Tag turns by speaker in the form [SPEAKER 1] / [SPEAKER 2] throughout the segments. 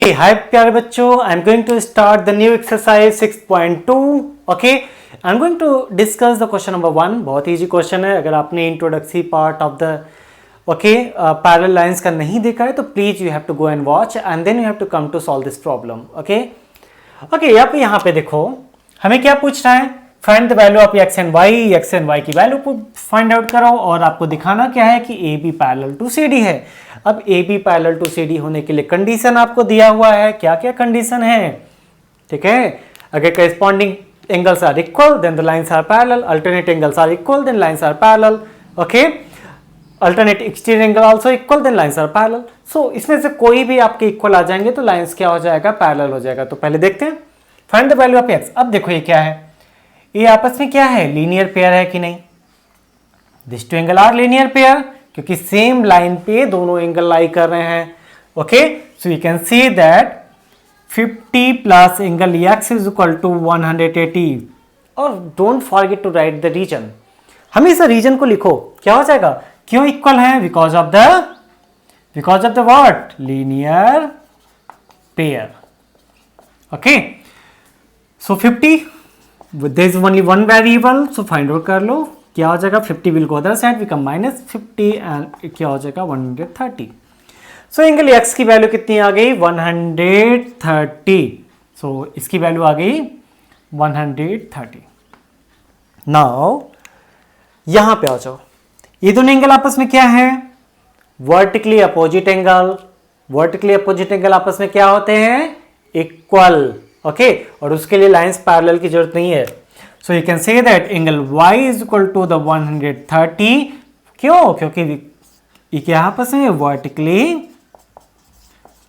[SPEAKER 1] Hi प्यारे बच्चों, I am going to start the new exercise 6.2. Okay, I am going to discuss the question number 1. बहुत easy question है. अगर आपने introductory part of the parallel lines का नहीं देखा है तो please you have to go and watch and then you have to come to solve this problem. Okay, यहाँ पे देखो हमें क्या पूछ रहा है, find the value of X and Y की वैल्यू को फाइंड आउट करो और आपको दिखाना क्या है कि A B parallel to C D है। अब A B parallel to C D होने के लिए कंडीशन आपको दिया हुआ है, क्या क्या कंडीशन है, ठीक है। अगर corresponding angles are equal then the lines are parallel, alternate angles are equal then lines are parallel, okay, alternate exterior angle also equal then lines are parallel. So इसमें से कोई भी आपके इक्वल आ जाएंगे तो लाइंस क्या हो जाएगा, पैरेलल हो जाएगा। तो पहले देखते हैं find the value of x. अब देखो ये क्या है, ये आपस में क्या है, लीनियर पेयर है कि नहीं। This two angle are linear pair क्योंकि सेम लाइन पे दोनों एंगल लाई कर रहे हैं। Okay, so you can see that 50 plus angle X is equal to 180। और don't forget to write the reason, हमेशा रीजन को लिखो। क्या हो जाएगा, क्यों इक्वल है, because of the what, linear pair. Okay, so 50 there is only one variable, so find out कर लो क्या हो जाएगा। 50 will go other side, become -50 and क्या हो जाएगा 130। सो एंगल x की वैल्यू कितनी आ गई, 130। सो इसकी वैल्यू आ गई 130। नाउ यहां पे आ जाओ, ये दोनों एंगल आपस में क्या है, vertically opposite angle. Vertically opposite angle आपस में क्या होते हैं, इक्वल। ओके, और उसके लिए लाइंस पैरेलल की जरूरत नहीं है। So you can say that angle y is equal to the 130। क्यों, क्योंकि ये क्या आपस में वर्टिकली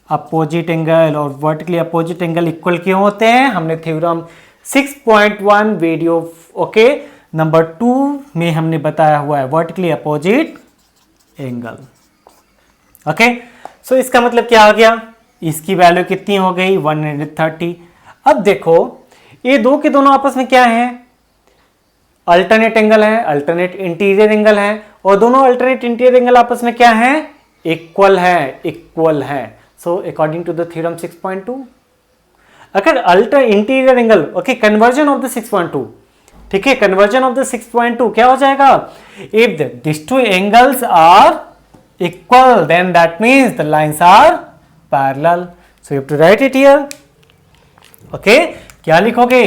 [SPEAKER 1] अपोजिट एंगल, और वर्टिकली अपोजिट एंगल इक्वल क्यों होते हैं, हमने थ्योरम 6.1 वीडियो ओके नंबर 2 में हमने बताया हुआ है, वर्टिकली अपोजिट एंगल। ओके, सो इसका मतलब क्या आ गया, इसकी वैल्यू कितनी हो गई 130। अब देखो ये दो के दोनों आपस में क्या है, अल्टरनेट एंगल है, अल्टरनेट इंटीरियर एंगल है, और दोनों अल्टरनेट इंटीरियर एंगल आपस में क्या है, इक्वल है। So according to the theorem 6.2 अगर alter interior angle, okay, conversion of the 6.2, ठीक है, कन्वर्जन ऑफ द 6.2 क्या हो जाएगा, if this two angles are equal then that means the lines are parallel. So you have to write it here. Okay, क्या लिखोगे,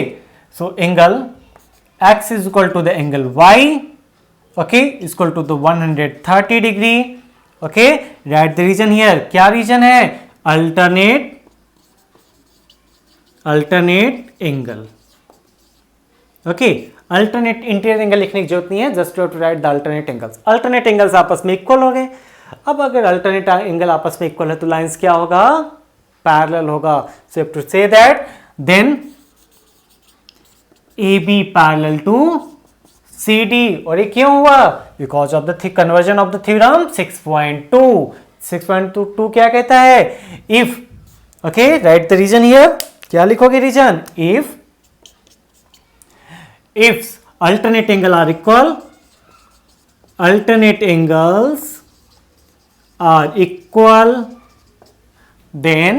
[SPEAKER 1] so angle x is equal to the angle y, okay, equal to the 130 degree. Okay, write the reason here, क्या reason है, alternate angle. Okay, alternate interior angle लिखने की जरूरत नहीं है, just to write the alternate angles. Alternate angles आपस में equal हो गए। अब अगर अल्टरनेट एंगल आपस में इक्वल है तो लाइंस क्या होगा, पैरेलल होगा। So you have to say that then AB parallel to CD। और ये क्यों हुआ, because of the conversion of the theorem 6.2। 6.2 क्या कहता है, if, okay, write the reason here, क्या लिखोगे reason, if alternate angle are equal, alternate angles are equal then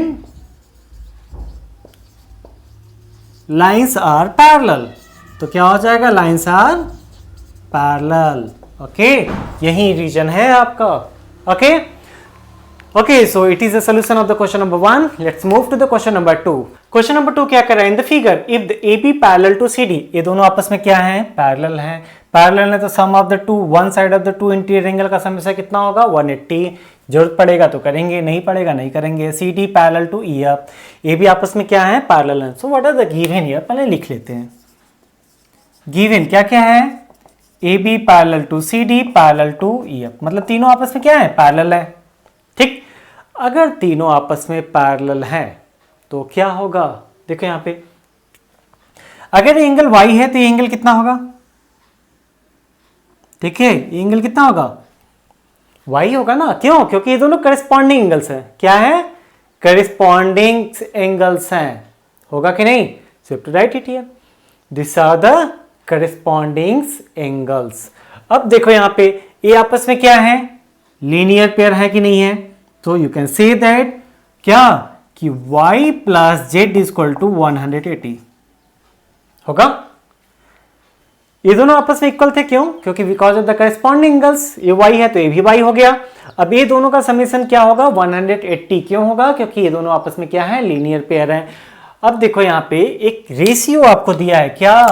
[SPEAKER 1] lines are parallel। तो क्या हो जाएगा, lines are parallel। ओके, यही रीजन है आपका। Okay, so it is the solution of the question number 1। Let's move to the question number 2। Question number 2 क्या कर रहा है, in the figure if the AB parallel to CD, ये दोनों आपस में क्या है, पैरेलल है। पैरेलल है तो sum of the two, one side of the two interior angle का सम से कितना होगा 180। जरूरत पड़ेगा तो करेंगे, नहीं पड़ेगा नहीं करेंगे। CD पैरेलल टू EF, ये भी आपस में क्या है, पैरेलल है। So what are the given here, पहले लिख लेते हैं। गिवन क्या क्या है, AB parallel to CD parallel to EF, मतलब तीनों आपस में क्या है, पैरेलल है। ठीक, अगर तीनों आपस में पैरेलल है तो क्या होगा, देखो यहां पे अगर एंगल Y है तो ये एंगल कितना होगा, ठीक है, ये एंगल कितना होगा, Y होगा ना। क्यों, क्योंकि ये दोनों करेस्पॉन्डिंग एंगल्स हैं। क्या है, करेस्पॉन्डिंग एंगल्स हैं, होगा कि नहीं। So you have to write it here, this are the corresponding angles. अब देखो यहां पे ये आपस में क्या है, लीनियर पेयर है कि नहीं है। तो यू कैन से दैट क्या कि y plus Z is equal to 180 होगा। ये दोनों आपस में इक्वल थे, क्यों? क्योंकि because of the corresponding angles, ये y है तो ये भी y हो गया। अब ये दोनों का समेशन क्या होगा? 180 क्यों होगा? क्योंकि ये दोनों आपस में क्या है? लीनियर पेयर है। अब देखो यहाँ पे एक रेशियो आपको दिया है क्या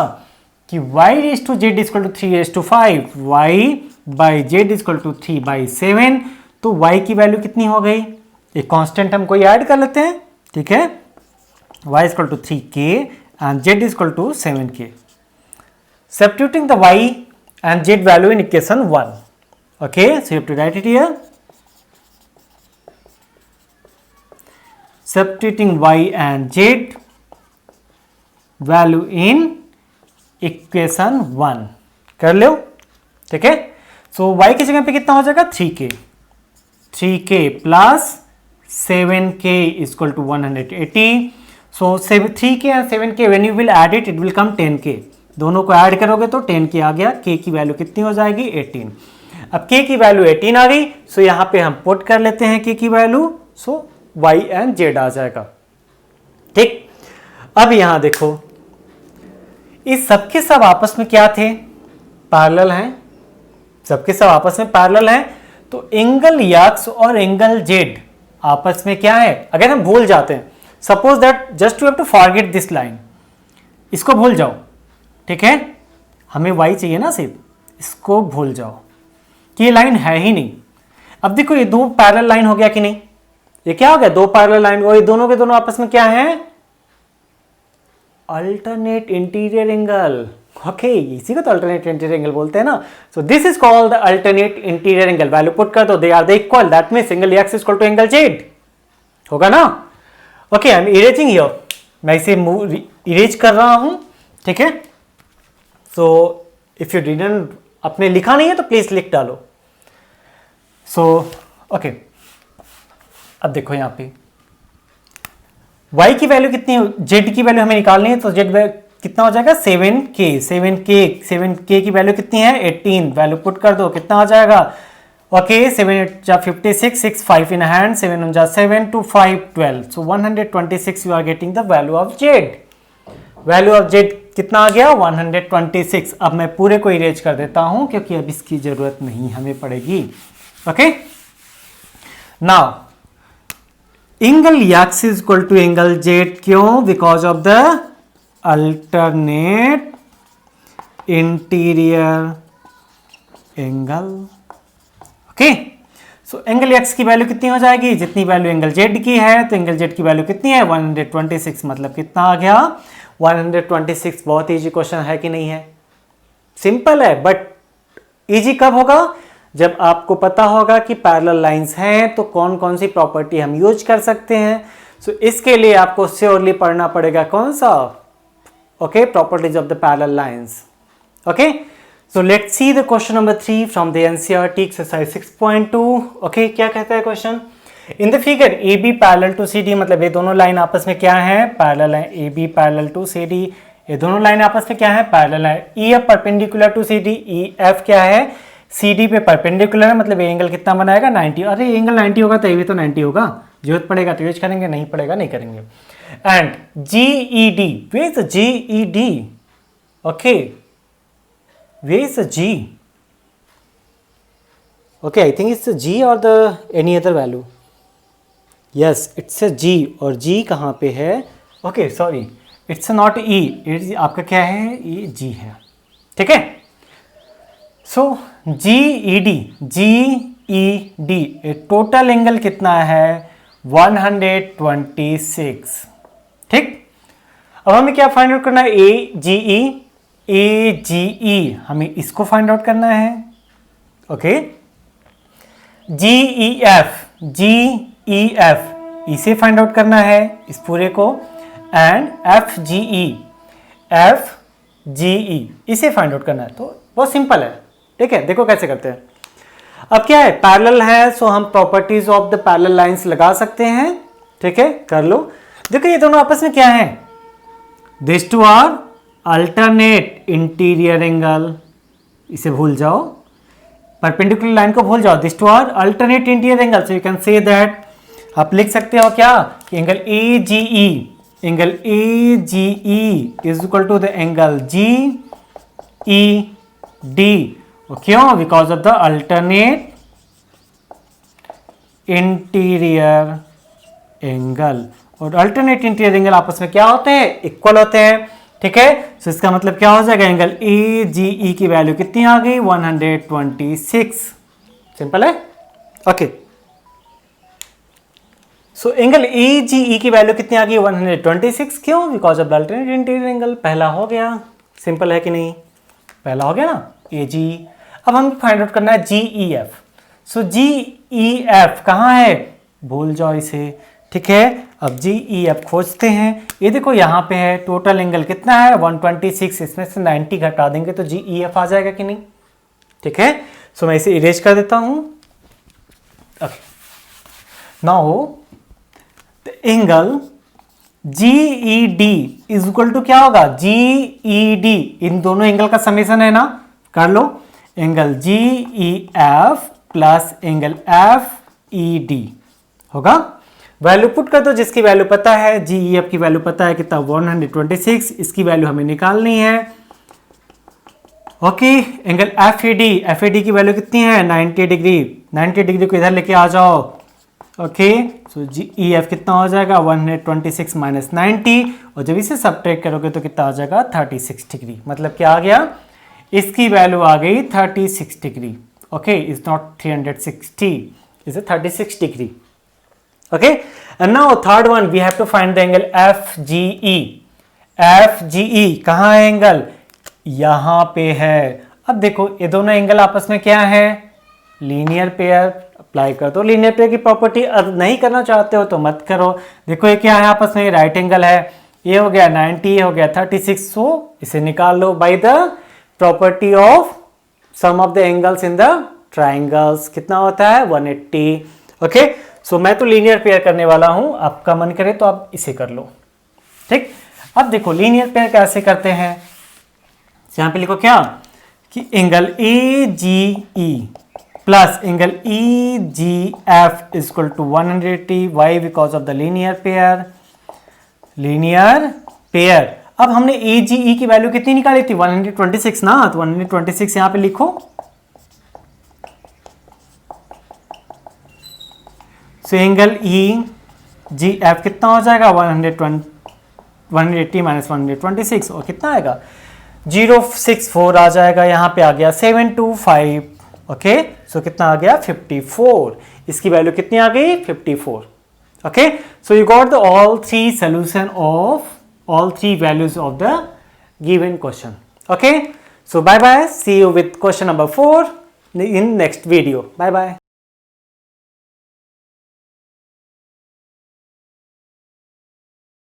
[SPEAKER 1] कि y raise to Z equal to 3:5, y by Z equal to 3/7। तो y की वैल्यू कितनी हो गई? एक कांस्टेंट हम कोई ऐड कर लेते हैं, ठीक है। y equal to 3k and z equal to 7k। Substituting the y and z value in equation 1. Okay, so you have to write it here. Substituting y and z value in equation 1 कर लो, ठीक है। So y की जगह पे कितना हो जाएगा? 3k plus 7k is equal to 180. So 3k and 7k when you will add it will come 10k. दोनों को ऐड करोगे तो 10k आ गया। k की वैल्यू कितनी हो जाएगी? 18। अब k की वैल्यू 18 आ गई, सो यहां पे हम पुट कर लेते हैं k की value, so y and z आ जाएगा, ठीक। अब यहां देखो इस सबके सब आपस में क्या थे? पैरेलल हैं, सबके सब आपस में पैरेलल हैं। तो एंगल x और एंगल z आपस में क्या है? अगर हम भूल जाते हैं, suppose that just you have to forget this line, इसको भूल जाओ, ठीक है। हमें y चाहिए ना सिर्फ, इसको भूल जाओ कि ये लाइन है ही नहीं। अब देखो ये दो पैरेलल लाइन हो गया कि नहीं? ये क्या हो गया? दो पैरेलल लाइन, और ये दोनों के दोनों आपस में क्या है? Alternate interior angle. ओके, इसी को तो अल्टरनेट इंटीरियर एंगल बोलते हैं ना। So this is called the alternate interior angle. Value put कर दो, they are the equal, that means angle x equal to angle z होगा ना। Okay, I am erasing here, मैं इसे इरेज कर रहा हूं, ठीक है। सो इफ यू डिडंट, अपने लिखा नहीं है तो प्लीज लिख डालो। सो ओके, अब देखो यहां पे y की वैल्यू कितनी, z की वैल्यू हमें निकालनी है, तो z कितना हो जाएगा? 7k की वैल्यू कितनी है? 18। वैल्यू पुट कर दो, कितना आ जाएगा? ओके, 7 जा 56, 6 5 इन हैंड, 7 जा 7 2 5 12। So 126 you are getting the value of z। Value of z कितना आ गया? 126। अब मैं पूरे को इरेज कर देता हूं क्योंकि अब इसकी जरूरत नहीं हमें पड़ेगी। Okay, now angle x is equal to angle z, क्यों? Because of the alternate interior angle. Okay, so angle x की वैल्यू कितनी हो जाएगी? जितनी वैल्यू एंगल z की है, तो एंगल z की वैल्यू कितनी है? 126। मतलब कितना आ गया? 126। बहुत इजी क्वेश्चन है कि नहीं है? सिंपल है, बट इजी कब होगा? जब आपको पता होगा कि पैरेलल लाइंस हैं तो कौन कौन सी प्रॉपर्टी हम यूज कर सकते हैं। सो इसके लिए आपको श्योरली पढ़ना पड़ेगा कौन सा? Okay, properties of the parallel lines. Okay, so let's see the question number 3 from the NCERT exercise 6.2। Okay, क्या कहता है question? In the figure A B parallel to C D, मतलब ये दोनों लाइन आपस में क्या है? पैरेलल है। A B parallel to C D, ये दोनों लाइन आपस में क्या है? पैरेलल है। E F perpendicular to C D, E F क्या है? सी डी पे परपेंडिकुलर है, मतलब ये एंगल कितना बनाएगा? 90। अरे एंगल 90 होगा तो ये भी तो 90 होगा। जरूरत पड़ेगा तो यूज करेंगे, नहीं पड़ेगा नहीं करेंगे। And G E D, where is G E D? Okay, where is G? Okay, I think it's G और the any other value. Yes, it's G, और जी कहाँ पे है? Okay sorry, it's not E, it's आपका क्या है? ये G है, ठीक है। So G E D total angle कितना है? 126, ठीक। अब हमें क्या फाइंड आउट करना है? ए जी ई, हमें इसको फाइंड आउट करना है। ओके, जी ई एफ, इसे फाइंड आउट करना है, इस पूरे को। एंड एफ जी ई, इसे फाइंड आउट करना है। तो बहुत सिंपल है, ठीक है। देखो कैसे करते हैं। अब क्या है? पैरेलल है, सो हम properties of the parallel lines लगा सकते हैं, ठीक है। कर लो। देखो ये दोनों आपस में क्या है? This two are alternate interior angle, इसे भूल परपेंडिकुलर लाइन को भूल जाओ। This two are alternate interior angle, so you can say that आप लिख सकते हो क्या कि angle A G E is equal to the angle G E D. क्यों? Because of the alternate interior angle, और अल्टरनेट इंटीरियर एंगल आपस में क्या होते हैं? इक्वल होते हैं। ठीक है, तो इसका मतलब क्या हो जाएगा? एंगल ए जी ई की वैल्यू कितनी आ गई? 126। सिंपल है। Okay, so angle A G ई की वैल्यू कितनी आ गई? 126। क्यों? Because of the alternate interior angle. पहला हो गया। सिंपल है कि नहीं? पहला हो गया ना, ए जी। अब हम फाइंड आउट करना है जी ई एफ। सो जी ई एफ कहाँ है? भूल जाओ इसे। ठीक है, अब जी ई एफ खोजते हैं। ये देखो यहाँ पे है, टोटल एंगल कितना है? 126। इसमें से 90 घटा देंगे तो जी ई एफ आ जाएगा कि नहीं? ठीक है, सो मैं इसे इरेज कर देता हूं। Now the angle G E D is equal to क्या होगा? जी ई डी, इन दोनों एंगल का समेशन है ना, कर लो। Angle G E F plus angle F E D होगा। वैल्यू पुट कर दो, जिसकी वैल्यू पता है, जी ई एफ की वैल्यू पता है कितना? 126। इसकी वैल्यू हमें निकालनी है। Okay, angle F E D की वैल्यू कितनी है? 90 डिग्री। 90 डिग्री को इधर लेके आ जाओ। ओके, सो जी ई एफ कितना हो जाएगा? 126 माइनस 90, और जब इसे सब्ट्रैक्ट करोगे तो कितना आ जाएगा? 36 डिग्री। मतलब क्या आ गया? इसकी वैल्यू आ गई 36 degree. Okay, is not 360, is 36 degree. Okay, and now third one we have to find the angle FGE. FGE कहाँ है एंगल? यहाँ पे है। अब देखो ये दोनों एंगल आपस में क्या है? Linear pair. अप्लाई कर दो लीनियर पेयर की प्रॉपर्टी। अब नहीं करना चाहते हो तो मत करो। देखो ये क्या है आपस में? राइट एंगल है। ये हो गया 90, ये हो गया 36। सो इसे निकाल लो by the property of sum of the angles in the triangles. कितना होता है? 180। ओके, सो मैं तो लीनियर पेयर करने वाला हूं, आपका मन करे तो आप इसे कर लो। ठीक, अब देखो लीनियर पेयर कैसे करते हैं। यहां पे लिखो क्या कि angle A G E plus angle E G F is equal to 180। Why? Because of the linear pair. Linear pair. अब हमने ए जी ई की वैल्यू कितनी निकाली थी? 126 ना, तो 126 यहां पे लिखो। So angle E G F कितना हो जाएगा? 180 माइनस 126, और कितना आएगा? 064 आ जाएगा। यहाँ पे आ गया 725। ओके, सो कितना आ गया? 54। इसकी वैल्यू कितनी आ गई? 54। Okay, so you got the all three solution of all three values of the given question. Okay, so bye bye, see you with question number 4 in next video. Bye bye.